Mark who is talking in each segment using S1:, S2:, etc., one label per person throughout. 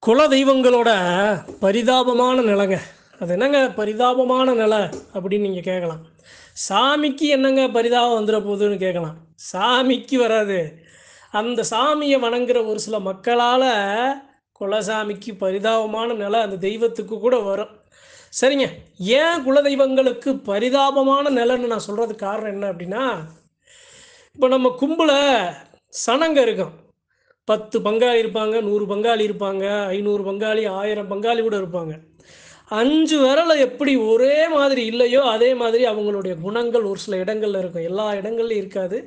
S1: குல தெய்வங்களோட பரிதாபமான நிலைங்க. அது என்னங்க பரிதாபமான நிலை அப்படின்னு நீங்கள் கேட்கலாம். சாமிக்கு என்னங்க பரிதாபம் வந்துட போகுதுன்னு கேட்கலாம். சாமிக்கு வராது. அந்த சாமியை வணங்குற ஒரு சில மக்களால் குலசாமிக்கு பரிதாபமான நிலை அந்த தெய்வத்துக்கு கூட வரும். சரிங்க. ஏன் குலதெய்வங்களுக்கு பரிதாபமான நிலைன்னு நான் சொல்கிறதுக்கு காரணம் என்ன அப்படின்னா, இப்போ நம்ம கும்பல சனங்க இருக்கும். 10 பங்காளி இருப்பாங்க, 100 பங்காளி இருப்பாங்க, 500 பங்காளி, 1000 பங்காளி கூட இருப்பாங்க. 5 விரல எப்படி ஒரே மாதிரி இல்லையோ, அதே மாதிரி அவங்களுடைய குணங்கள் ஒரு சில இடங்கள்ல இருக்கும். எல்லா இடங்கள்லயும் இருக்காது.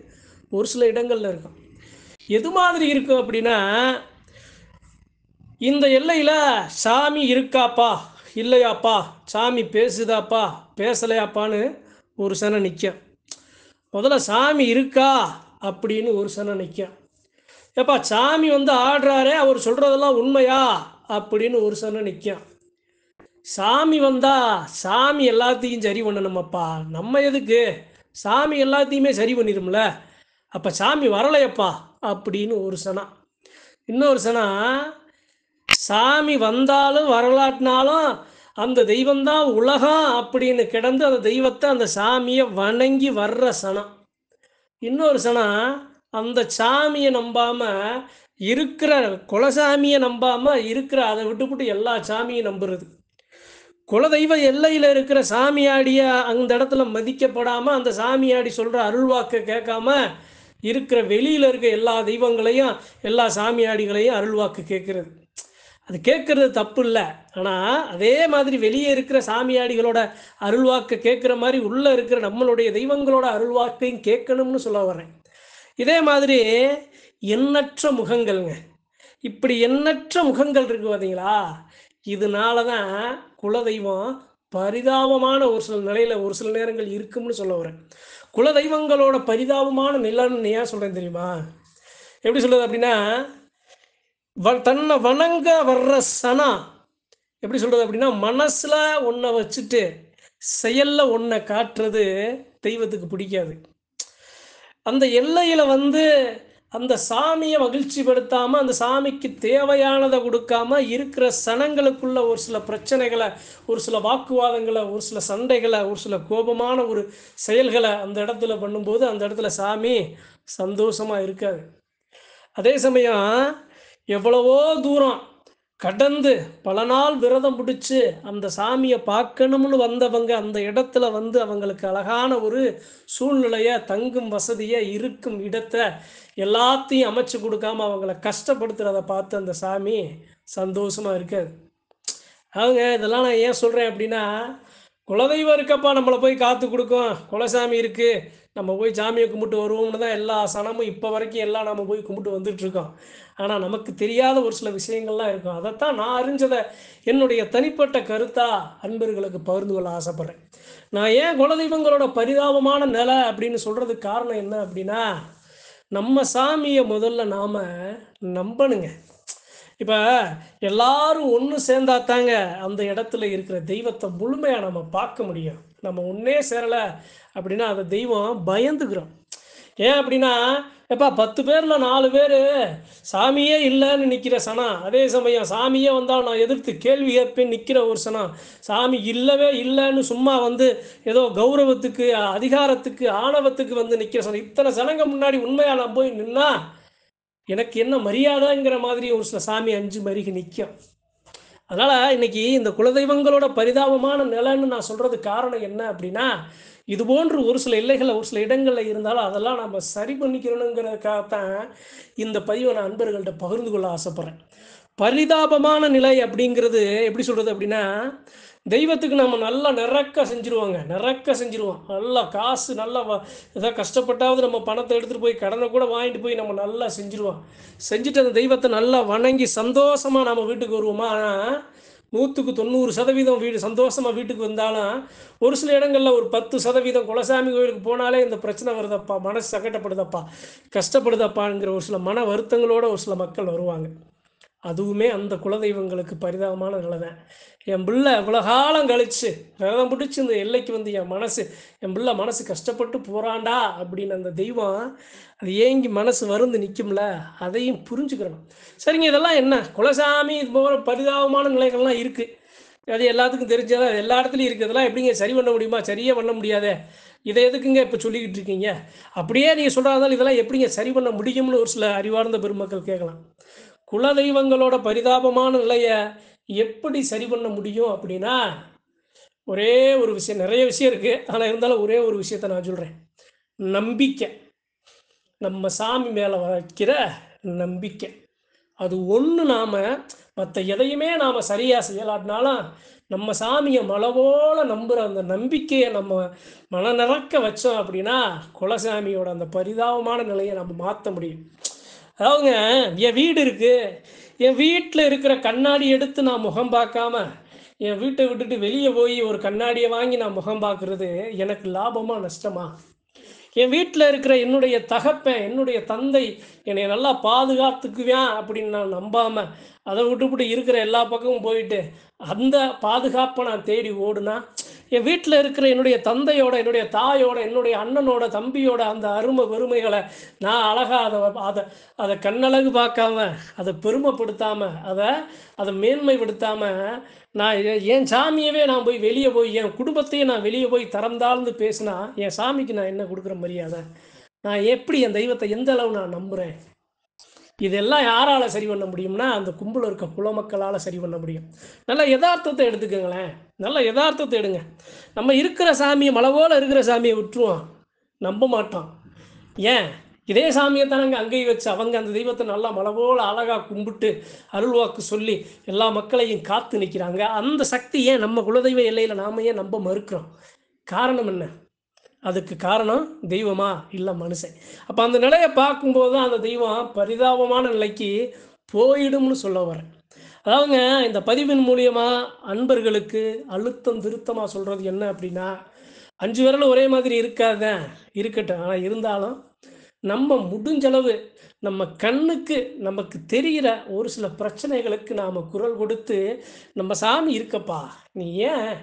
S1: ஒரு சில இடங்கள்ல இருக்கும். எது மாதிரி இருக்கும் அப்படின்னா, இந்த எல்லையில சாமி இருக்காப்பா, இல்லையாப்பா, சாமி பேசுதாப்பா, பேசலையாப்பான்னு ஒரு சனம் நிக்கும். முதல்ல சாமி இருக்கா அப்படின்னு ஒரு சனம் நிக்கும். ஏப்பா சாமி வந்து ஆடுறாரே, அவர் சொல்கிறதெல்லாம் உண்மையா அப்படின்னு ஒரு சனம் நிற்கும். சாமி வந்தா சாமி எல்லாத்தையும் சரி பண்ணணுமப்பா, நம்ம எதுக்கு, சாமி எல்லாத்தையுமே சரி பண்ணிடும்ல, அப்போ சாமி வரலையப்பா அப்படின்னு ஒரு சனம். இன்னொரு சனம், சாமி வந்தாலும் வரலாட்டினாலும் அந்த தெய்வம்தான் உலகம் அப்படின்னு கிடந்து அந்த தெய்வத்தை அந்த சாமியை வணங்கி வர்ற சனம். இன்னொரு சனம், அந்த சாமியை நம்பாமல் இருக்கிற குலசாமியை நம்பாமல் இருக்கிற அதை விட்டுவிட்டு எல்லா சாமியும் நம்புறது. குலதெய்வ எல்லையில் இருக்கிற சாமியாடிய அந்த இடத்துல மதிக்கப்படாமல் அந்த சாமியாடி சொல்கிற அருள்வாக்கை கேட்காம இருக்கிற வெளியில் இருக்க எல்லா தெய்வங்களையும் எல்லா சாமியாடிகளையும் அருள்வாக்கு கேட்குறது. அது கேட்குறது தப்பு இல்லை. ஆனால் அதே மாதிரி வெளியே இருக்கிற சாமியாடிகளோட அருள்வாக்கை கேட்குற மாதிரி உள்ளே இருக்கிற நம்மளுடைய தெய்வங்களோட அருள்வாக்கையும் கேட்கணும்னு சொல்ல வரேன். இதே மாதிரி எண்ணற்ற முகங்கள்ங்க. இப்படி எண்ணற்ற முகங்கள் இருக்குது பார்த்தீங்களா, இதனால தான் குலதெய்வம் பரிதாபமான ஒரு சில நிலையில் ஒரு சில நேரங்கள் இருக்கும்னு சொல்ல வரேன். குலதெய்வங்களோட பரிதாபமான நிலைன்னு ஏன் சொல்கிறேன் தெரியுமா? எப்படி சொல்கிறது அப்படின்னா, தன்னை வணங்க வர்ற சனா எப்படி சொல்கிறது அப்படின்னா, மனசில் ஒன்றை வச்சுட்டு செயலில் ஒன்றை காட்டுறது தெய்வத்துக்கு பிடிக்காது. அந்த எல்லையில் வந்து அந்த சாமியை மகிழ்ச்சிப்படுத்தாமல் அந்த சாமிக்கு தேவையானதை கொடுக்காம இருக்கிற சனங்களுக்குள்ள ஒரு சில பிரச்சனைகளை, ஒரு சில வாக்குவாதங்களை, ஒரு சில சண்டைகளை, ஒரு சில கோபமான ஒரு செயல்களை அந்த இடத்துல பண்ணும்போது அந்த இடத்துல சாமி சந்தோஷமாக இருக்காது. அதே சமயம் எவ்வளவோ தூரம் கடந்து பல நாள் விரதம் பிடிச்சி அந்த சாமியை பார்க்கணும்னு வந்தவங்க அந்த இடத்துல வந்து அவங்களுக்கு அழகான ஒரு சூழ்நிலையை, தங்கும் வசதியை, இருக்கும் இடத்தை எல்லாத்தையும் அமைச்சு கொடுக்காம அவங்கள கஷ்டப்படுத்துகிறத பார்த்து அந்த சாமி சந்தோஷமாக இருக்காது. அவங்க இதெல்லாம் நான் ஏன் சொல்கிறேன் அப்படின்னா, குலதெய்வம் இருக்கப்பா நம்மளை போய் காத்து கொடுக்கும், குலசாமி இருக்குது நம்ம போய் சாமியை கும்பிட்டு வருவோம்னு தான் எல்லா சனமும் இப்போ வரைக்கும் எல்லாம் நம்ம போய் கும்பிட்டு வந்துட்டுருக்கோம். ஆனால் நமக்கு தெரியாத ஒரு சில விஷயங்கள்லாம் இருக்கும். அதைத்தான் நான் அறிஞ்சதை என்னுடைய தனிப்பட்ட கருத்தாக அன்பர்களுக்கு பகிர்ந்து கொள்ள ஆசைப்பட்றேன். நான் ஏன் குலதெய்வங்களோட பரிதாபமான நிலை அப்படின்னு சொல்கிறதுக்கு காரணம் என்ன அப்படின்னா, நம்ம சாமியை முதல்ல நாம் நம்பணுங்க. இப்போ எல்லாரும் ஒன்று சேர்ந்தா தாங்க அந்த இடத்துல இருக்கிற தெய்வத்தை முழுமையாக நம்ம பார்க்க முடியும். நம்ம ஒன்றே சேரலை அப்படின்னா அந்த தெய்வம் பயந்துக்கிறோம். ஏன் அப்படின்னா, எப்பா 10 பேரில் 4 பேர் சாமியே இல்லைன்னு நிற்கிற சனம், அதே சமயம் சாமியே வந்தால் நான் எதிர்த்து கேள்வி கேட்பேன் நிற்கிற ஒரு சனம், சாமி இல்லவே இல்லைன்னு சும்மா வந்து ஏதோ கௌரவத்துக்கு, அதிகாரத்துக்கு, ஆணவத்துக்கு வந்து நிற்கிற சனம், இத்தனை சனங்க முன்னாடி உண்மையாக நான் போய் நின்னா எனக்கு என்ன மரியாதைங்கிற மாதிரி ஒரு சில சாமி அஞ்சு மருகி நிற்கும். அதனால் இன்றைக்கி இந்த குலதெய்வங்களோட பரிதாபமான நிலைன்னு நான் சொல்கிறதுக்கு காரணம் என்ன அப்படின்னா, இது போன்று ஒரு சில எல்லைகளில் ஒரு சில இடங்களில் இருந்தாலும் அதெல்லாம் நம்ம சரி பண்ணிக்கிறணுங்கிறதுக்காகத்தான் இந்த பதிவை நான் அன்பர்கள்ட்ட பகிர்ந்து கொள்ள ஆசைப்பட்றேன். பரிதாபமான நிலை அப்படிங்கிறது எப்படி சொல்கிறது அப்படின்னா, தெய்வத்துக்கு நம்ம நல்லா நிறக்க செஞ்சுருவோங்க, நிறக்க செஞ்சுருவோம். நல்லா காசு நல்லா ஏதாவது கஷ்டப்பட்டாவது நம்ம பணத்தை எடுத்துகிட்டு போய் கடனை கூட வாங்கிட்டு போய் நம்ம நல்லா செஞ்சுருவோம். செஞ்சுட்டு அந்த தெய்வத்தை நல்லா வணங்கி சந்தோஷமாக நம்ம வீட்டுக்கு வருவோமா? ஆனால் 100க்கு 90% வீடு சந்தோஷமாக வீட்டுக்கு வந்தாலும் ஒரு சில இடங்களில் ஒரு 10% குலசாமி கோயிலுக்கு போனாலே இந்த பிரச்சனை வருதப்பா, மனசு சங்கடப்படுதப்பா, கஷ்டப்படுதப்பாங்கிற ஒரு சில மன வருத்தங்களோடு ஒரு சில மக்கள் வருவாங்க. அதுவுமே அந்த குலதெய்வங்களுக்கு பரிதாபமான நிலை தான். என் பிள்ளை இவ்வளோ காலம் கழிச்சு விரதம் பிடிச்சி இந்த எல்லைக்கு வந்து என் பிள்ளை மனசு கஷ்டப்பட்டு போகிறான்டா அப்படின்னு அந்த தெய்வம் அது ஏங்கி மனசு வருந்து நிற்கும்ல, அதையும் புரிஞ்சுக்கிறணும். சரிங்க, இதெல்லாம் என்ன குலசாமி இது போகிற பரிதாபமான நிலைகள்லாம் இருக்குது. அது எல்லாத்துக்கும் தெரிஞ்சதா, அது எல்லா இடத்துலையும் இருக்குது. இதெல்லாம் எப்படிங்க சரி பண்ண முடியுமா? சரியே பண்ண முடியாதே. இதை எதுக்குங்க இப்போ சொல்லிக்கிட்டு இருக்கீங்க? அப்படியே நீங்கள் சொல்கிறதால இதெல்லாம் எப்படிங்க சரி பண்ண முடியும்னு ஒரு சில அறிவார்ந்த பெருமக்கள் கேட்கலாம். குலதெய்வங்களோட பரிதாபமான நிலையை எப்படி சரி பண்ண முடியும் அப்படின்னா, ஒரே ஒரு விஷயம், நிறைய விஷயம் இருக்குது, ஆனால் இருந்தாலும் ஒரே ஒரு விஷயத்தை நான் சொல்கிறேன். நம்பிக்கை. நம்ம சாமி மேலே வைக்கிற நம்பிக்கை. அது ஒன்று. நாம் மற்ற எதையுமே நாம் சரியாக செய்யலாட்டினாலும் நம்ம சாமியை மலவோல நம்புகிற அந்த நம்பிக்கையை நம்ம மன நிறக்க வச்சோம் அப்படின்னா குலசாமியோட அந்த பரிதாபமான நிலையை நம்ம மாற்ற முடியும். அதாவதுங்க, என் வீடு இருக்குது, என் வீட்டில் இருக்கிற கண்ணாடி எடுத்து நான் முகம் பார்க்காம என் வீட்டை விட்டுட்டு வெளியே போய் ஒரு கண்ணாடியை வாங்கி நான் முகம் பார்க்குறது எனக்கு லாபமா நஷ்டமா? என் வீட்டில் இருக்கிற என்னுடைய தகப்பன், என்னுடைய தந்தை என்னை நல்லா பாதுகாத்துக்குவேன் அப்படின்னு நான் நம்பாமல் அதை விட்டுவிட்டு இருக்கிற எல்லா பக்கமும் போயிட்டு அந்த பாதுகாப்பை நான் தேடி ஓடுனா, என் வீட்டில் இருக்கிற என்னுடைய தந்தையோட, என்னுடைய தாயோட, என்னுடைய அண்ணனோட, தம்பியோட அந்த அருமை பெருமைகளை நான் அழகாக அதை அதை கண்ணழகு பார்க்காம, அதை பெருமைப்படுத்தாமல், அதை மேன்மைப்படுத்தாமல், நான் என் சாமியவே நான் போய் வெளியே போய் என் குடும்பத்தையே நான் வெளியே போய் தரந்தாழ்ந்து பேசினா என் சாமிக்கு நான் என்ன கொடுக்குற மரியாதை? நான் எப்படி என் தெய்வத்தை எந்த அளவு நான் நம்புகிறேன்? இதெல்லாம் யாரால் சரி பண்ண முடியும்னா அந்த கும்பலில் இருக்க குலமக்களால் சரி பண்ண முடியும். நல்ல யதார்த்தத்தை எடுத்துக்கோங்களேன், நல்ல யதார்த்தத்தை எடுங்க. நம்ம இருக்கிற சாமியை மலை போல் இருக்கிற சாமியை விட்டுருவோம், நம்ப மாட்டோம். ஏன்? இதே சாமியை தானங்க அங்கேயும் வச்சு அவங்க அந்த தெய்வத்தை நல்லா மலை போல் அழகாக கும்பிட்டு அருள்வாக்கு சொல்லி எல்லா மக்களையும் காத்து நிற்கிறாங்க. அந்த சக்தி ஏன் நம்ம குலதெய்வ எல்லையில் நாம் ஏன் நம்ப மறுக்கிறோம்? காரணம் என்ன? அதுக்கு காரணம் தெய்வமா இல்லை மனுஷன். அப்போ அந்த நிலையை பார்க்கும்போது தான் அந்த தெய்வம் பரிதாபமான நிலைக்கு போயிடும்னு சொல்ல வரேன். அதாவதுங்க, இந்த பதிவின் மூலியமாக அன்பர்களுக்கு அழுத்தம் திருத்தமாக சொல்கிறது என்ன அப்படின்னா, 5 விரல் ஒரே மாதிரி இருக்காதான், இருக்கட்டும். ஆனால் இருந்தாலும் நம்ம முடிஞ்சளவு நம்ம கண்ணுக்கு நமக்கு தெரிகிற ஒரு சில பிரச்சனைகளுக்கு நாம் குரல் கொடுத்து, நம்ம சாமி இருக்கப்பா, நீ ஏன்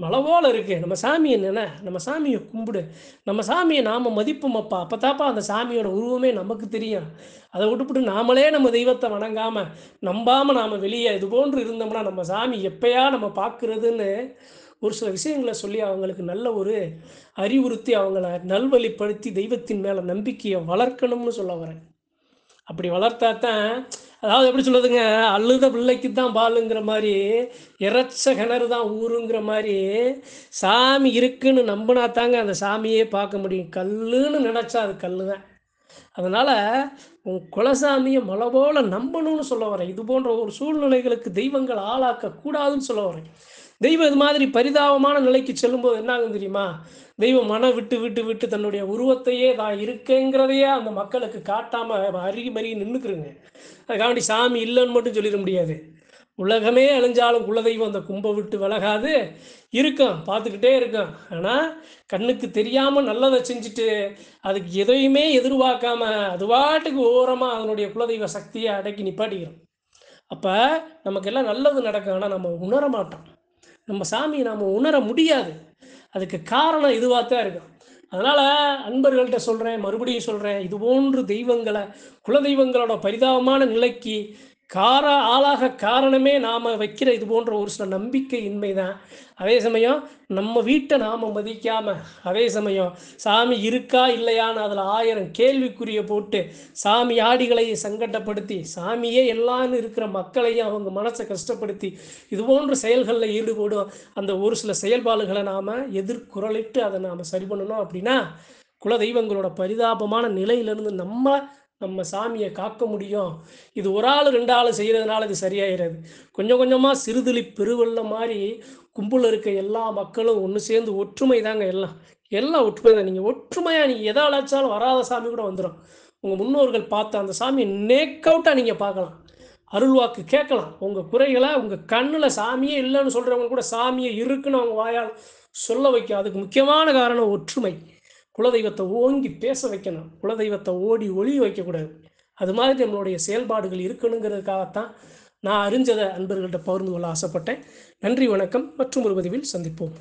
S1: மலை போல் இருக்கு, நம்ம சாமி என்னென்ன, நம்ம சாமியை கும்பிடு, நம்ம சாமியை நாம் மதிப்போமப்பா, அப்போ தாப்பா அந்த சாமியோட உருவமே நமக்கு தெரியும். அதை விட்டுவிட்டு நாமளே நம்ம தெய்வத்தை வணங்காமல் நம்பாமல் நாம் வெளியே இது போன்று இருந்தோம்னா நம்ம சாமி எப்பயா நம்ம பார்க்குறதுன்னு ஒரு சில விஷயங்களை சொல்லி அவங்களுக்கு நல்ல ஒரு அறிவுறுத்தி அவங்கள நல்வழிப்படுத்தி தெய்வத்தின் மேலே நம்பிக்கையை வளர்க்கணும்னு சொல்ல வரேன். அப்படி வளர்த்தா தான், அதாவது எப்படி சொல்லுதுங்க, அழுத பிள்ளைக்கு தான் பாலுங்கிற மாதிரி, இறைச்ச கிணறு தான் ஊருங்கிற மாதிரி, சாமி இருக்குன்னு நம்பினா தாங்க அந்த சாமியே பார்க்க முடியும். கல்லுன்னு நினச்சா அது கல் தான். அதனால் உன் குலசாமியை மலை போல் நம்பணும்னு சொல்ல வரேன். இது போன்ற ஒரு சூழ்நிலைகளுக்கு தெய்வங்கள் ஆளாக்கக்கூடாதுன்னு சொல்ல வரேன். தெய்வம் இது மாதிரி பரிதாபமான நிலைக்கு செல்லும்போது என்ன ஆகும் தெரியுமா? தெய்வம் மனம் விட்டு விட்டு விட்டு தன்னுடைய உருவத்தையே தான் இருக்கேங்கிறதையே அந்த மக்களுக்கு காட்டாமல் அருகி மருகி நின்றுக்குறேங்க. அதுக்காண்டி சாமி இல்லைன்னு மட்டும் சொல்லிட முடியாது. உலகமே அழிஞ்சாலும் குலதெய்வம் அந்த கும்பை விட்டு விலகாது, இருக்கும், பார்த்துக்கிட்டே இருக்கும். ஆனால் கண்ணுக்கு தெரியாமல் நல்லதை செஞ்சுட்டு அதுக்கு எதையுமே எதிர்பார்க்காம அது பாட்டுக்கு ஓரமாக அதனுடைய குலதெய்வ சக்தியை அடக்கி நிப்பாட்டிக்கிறோம். அப்போ நமக்கெல்லாம் நல்லது நடக்கும், ஆனால் நம்ம உணர மாட்டோம். நம்ம சாமியை நாம் உணர முடியாது. அதுக்கு காரணம் இதுவாக தான் இருக்கும். அதனால் அன்பர்கள்ட்ட சொல்கிறேன், மறுபடியும் சொல்கிறேன், இது போன்று தெய்வங்களை குலதெய்வங்களோட பரிதாபமான நிலைக்கு ஆளாக காரணமே நாம் வைக்கிற இது போன்ற ஒரு சில நம்பிக்கையின்மை தான். அதே சமயம் நம்ம வீட்டை நாம் மதிக்காமல், அதே சமயம் சாமி இருக்கா இல்லையான்னு அதில் 1000 கேள்விக்குறியை போட்டு சாமி ஆடிகளை சங்கடப்படுத்தி சாமியே எல்லான்னு இருக்கிற மக்களையும் அவங்க மனசை கஷ்டப்படுத்தி இது போன்ற செயல்களில் ஈடுபடும் அந்த ஒரு சில செயல்பாடுகளை நாம் எதிர்குரலிட்டு அதை நாம் சரி பண்ணணும். அப்படின்னா குலதெய்வங்களோட பரிதாபமான நிலையிலிருந்து நம்ம சாமியை காக்க முடியும். இது ஒரு ஆள் 2 ஆள் செய்கிறதுனால இது சரியாயிடாது. கொஞ்சம் கொஞ்சமாக சிறுதுளி பெருவெள்ளம் மாதிரி கும்பலில் இருக்க எல்லா மக்களும் ஒன்று சேர்ந்து ஒற்றுமை தாங்க எல்லாம் ஒற்றுமை தான். நீங்கள் ஒற்றுமையாக நீங்கள் எதை அழைச்சாலும் வராத சாமி கூட வந்துடும். உங்கள் முன்னோர்கள் பார்த்த அந்த சாமியை நேக் அவுட்டாக நீங்கள் பார்க்கலாம், அருள்வாக்கு கேட்கலாம். உங்கள் குறைகளை உங்கள் கண்ணில் சாமியே இல்லைன்னு சொல்கிறவங்க கூட சாமியை இருக்குன்னு அவங்க வாயால் சொல்ல வைக்கும். அதுக்கு முக்கியமான காரணம் ஒற்றுமை. குலதெய்வத்தை ஓங்கி பேச வைக்கணும், குலதெய்வத்தை ஓடி ஒளி வைக்கக்கூடாது. அது மாதிரி நம்மளுடைய செயல்பாடுகள் இருக்கணுங்கிறதுக்காகத்தான் நான் அறிஞ்சதை அன்பர்கள்ட்ட பகிர்ந்து கொள்ள ஆசைப்பட்டேன். நன்றி, வணக்கம். மற்றும் ஒரு பதிவில் சந்திப்போம்.